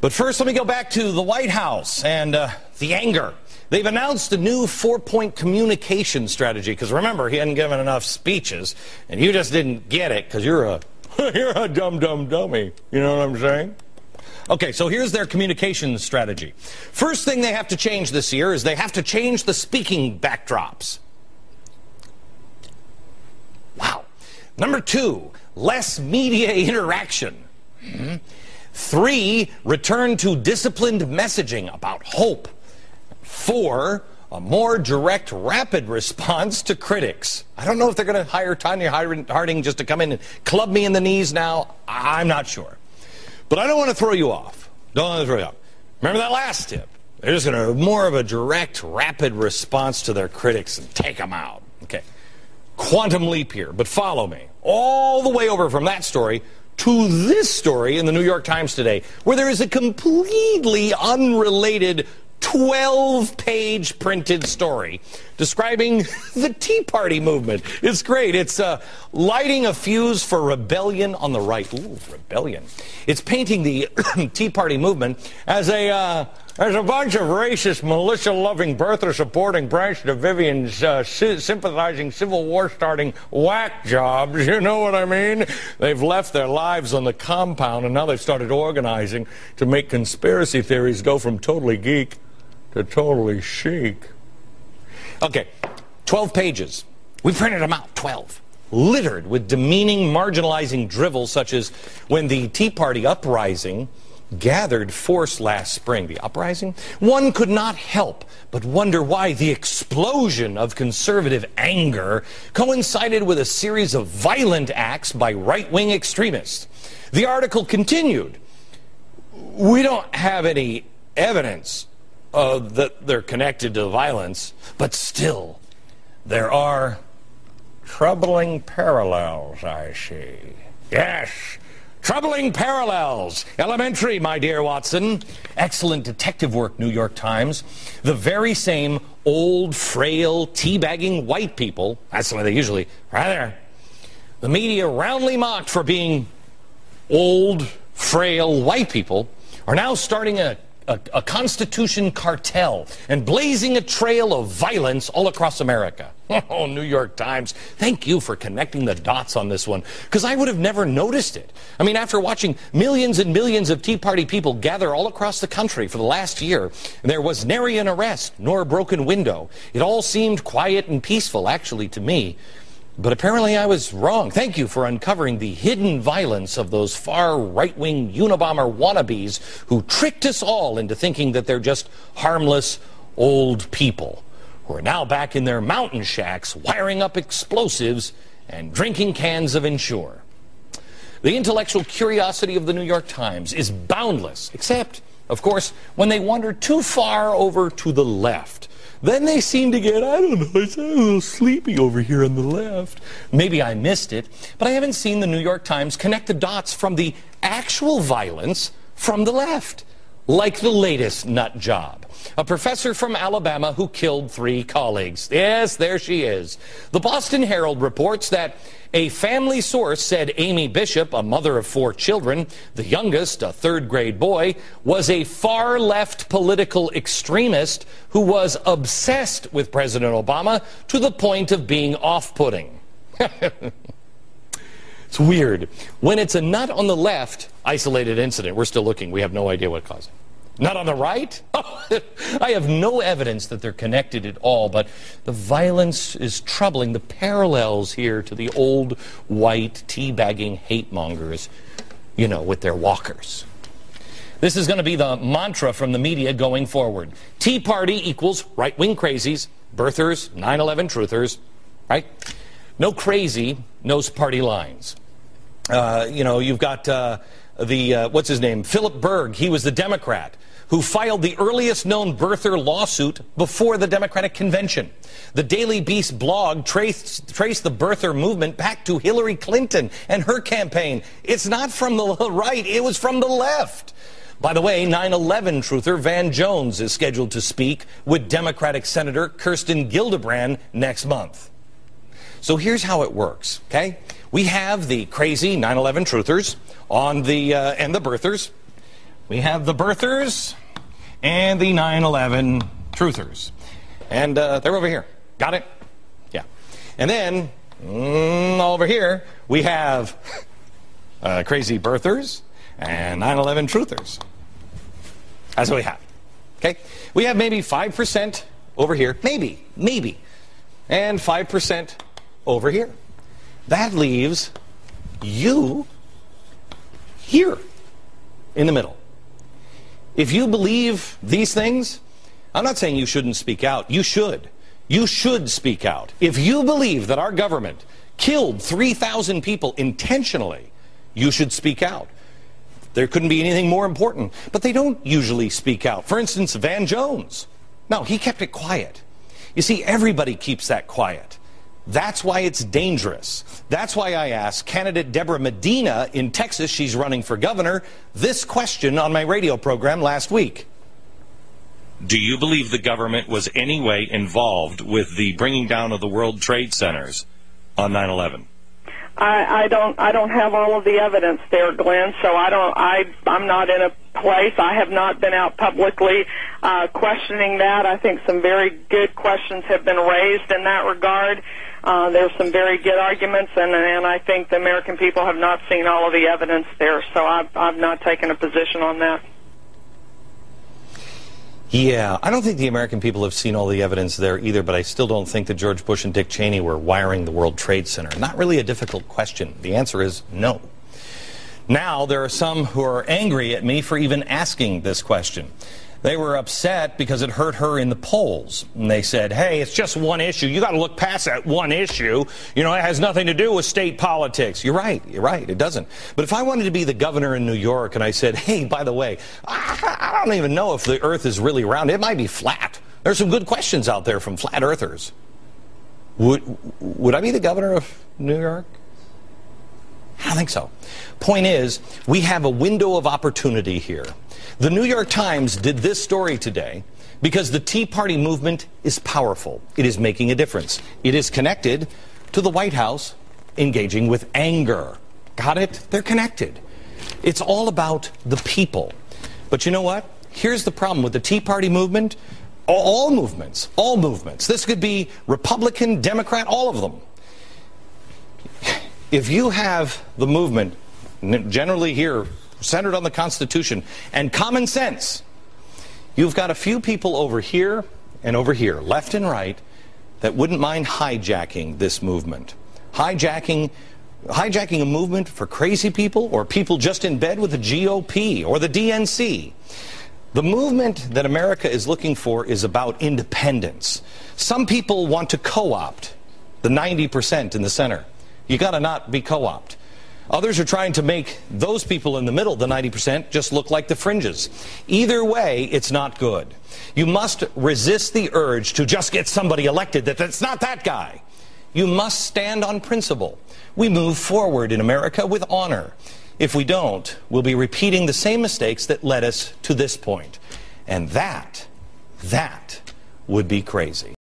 But first, let me go back to the White House and the anger. They've announced a new 4-point communication strategy, because remember, he hadn't given enough speeches, and you just didn't get it because you're a dumb dummy. You know what I'm saying? Okay, so here's their communication strategy. First thing they have to change this year is they have to change the speaking backdrops. Wow. Number 2, less media interaction. 3, return to disciplined messaging about hope. 4, a more direct, rapid response to critics. I don't know if they're going to hire Tanya Harding just to come in and club me in the knees now. I'm not sure. But I don't want to throw you off. Don't want to throw you off. Remember that last tip. They're just going to have more of a direct, rapid response to their critics and take them out. Okay. Quantum leap here, but follow me. All the way over from that story to this story in the New York Times today, where there is a completely unrelated 12-page printed story describing the Tea Party movement. It's great. It's lighting a fuse for rebellion on the right. Ooh, rebellion. It's painting the Tea Party movement as a bunch of racist, militia-loving, birther-supporting, Branch Davidians, sympathizing, Civil War-starting whack jobs. You know what I mean? They've left their lives on the compound, and now they've started organizing to make conspiracy theories go from totally geek to totally chic. Okay, 12 pages. We printed them out, 12. Littered with demeaning, marginalizing drivel, such as when the Tea Party uprising gathered force last spring. The uprising? One could not help but wonder why the explosion of conservative anger coincided with a series of violent acts by right-wing extremists. The article continued. We don't have any evidence that they're connected to violence, but still, there are troubling parallels, I see. Yes, troubling parallels. Elementary, my dear Watson. Excellent detective work, New York Times. The very same old, frail, teabagging white people, that's the way they usually, right there. The media roundly mocked for being old, frail white people are now starting a Constitution cartel and blazing a trail of violence all across America. Oh, New York Times, thank you for connecting the dots on this one, because I would have never noticed it. I mean, after watching millions and millions of Tea Party people gather all across the country for the last year, there was nary an arrest nor a broken window. It all seemed quiet and peaceful, actually, to me. But apparently I was wrong. Thank you for uncovering the hidden violence of those far right-wing Unabomber wannabes who tricked us all into thinking that they're just harmless old people who are now back in their mountain shacks wiring up explosives and drinking cans of Ensure. The intellectual curiosity of the New York Times is boundless, except, of course, when they wander too far over to the left. Then they seem to get, I don't know, it's a little sleepy over here on the left. Maybe I missed it, but I haven't seen the New York Times connect the dots from the actual violence from the left, like the latest nut job. A professor from Alabama who killed 3 colleagues. Yes, there she is. The Boston Herald reports that a family source said Amy Bishop, a mother of 4 children, the youngest, a 3rd-grade boy, was a far-left political extremist who was obsessed with President Obama to the point of being off-putting. It's weird. When it's a nut on the left, isolated incident, we're still looking. We have no idea what caused it. Not on the right? I have no evidence that they're connected at all, but the violence is troubling. The parallels here to the old white teabagging hate mongers, you know, with their walkers. This is going to be the mantra from the media going forward. Tea Party equals right-wing crazies, birthers, 9/11 truthers, right? No crazy knows party lines. You know, you've got what's his name? Philip Berg. He was the Democrat who filed the earliest known birther lawsuit before the Democratic Convention. The Daily Beast blog traced the birther movement back to Hillary Clinton and her campaign. It's not from the right, it was from the left. By the way, 9/11 truther Van Jones is scheduled to speak with Democratic Senator Kirsten Gillibrand next month. So here's how it works, okay? We have the crazy 9/11 truthers on the and the birthers we have the birthers and the 9/11 truthers. And they're over here. Got it? Yeah. And then, over here, we have crazy birthers and 9/11 truthers. That's what we have. Okay? We have maybe 5% over here. Maybe. And 5% over here. That leaves you here in the middle. If you believe these things, I'm not saying you shouldn't speak out. You should. You should speak out. If you believe that our government killed 3,000 people intentionally, you should speak out. There couldn't be anything more important. But they don't usually speak out. For instance, Van Jones. No, he kept it quiet. You see, everybody keeps that quiet. That's why it's dangerous. That's why I asked candidate Deborah Medina in Texas, she's running for governor, this question on my radio program last week. Do you believe the government was any way involved with the bringing down of the World Trade Centers on 9/11? I don't have all of the evidence there, Glenn, so I'm not in a place. I have not been out publicly questioning that. I think some very good questions have been raised in that regard. There's some very good arguments, and I think the American people have not seen all of the evidence there, so I've not taken a position on that. Yeah, I don't think the American people have seen all the evidence there either, but I still don't think that George Bush and Dick Cheney were wiring the World Trade Center. Not really a difficult question. The answer is no. Now, there are some who are angry at me for even asking this question. They were upset because it hurt her in the polls. And they said, hey, it's just one issue. You got to look past that one issue. You know, it has nothing to do with state politics. You're right. It doesn't. But if I wanted to be the governor in New York and I said, hey, by the way, I don't even know if the earth is really round. It might be flat. There's some good questions out there from flat earthers. Would I be the governor of New York? I don't think so. Point is, we have a window of opportunity here. The New York Times did this story today because the Tea Party movement is powerful. It is making a difference. It is connected to the White House engaging with anger. Got it? They're connected. It's all about the people. But you know what? Here's the problem with the Tea Party movement. All movements. This could be Republican, Democrat, all of them. If you have the movement, generally here, centered on the Constitution and common sense, you've got a few people over here and over here, left and right, that wouldn't mind hijacking this movement. Hijacking a movement for crazy people or people just in bed with the GOP or the DNC. The movement that America is looking for is about independence. Some people want to co-opt the 90% in the center. You got to not be co-opt. Others are trying to make those people in the middle, the 90%, just look like the fringes. Either way, it's not good. You must resist the urge to just get somebody elected that's not that guy. You must stand on principle. We move forward in America with honor. If we don't, we'll be repeating the same mistakes that led us to this point. And that would be crazy.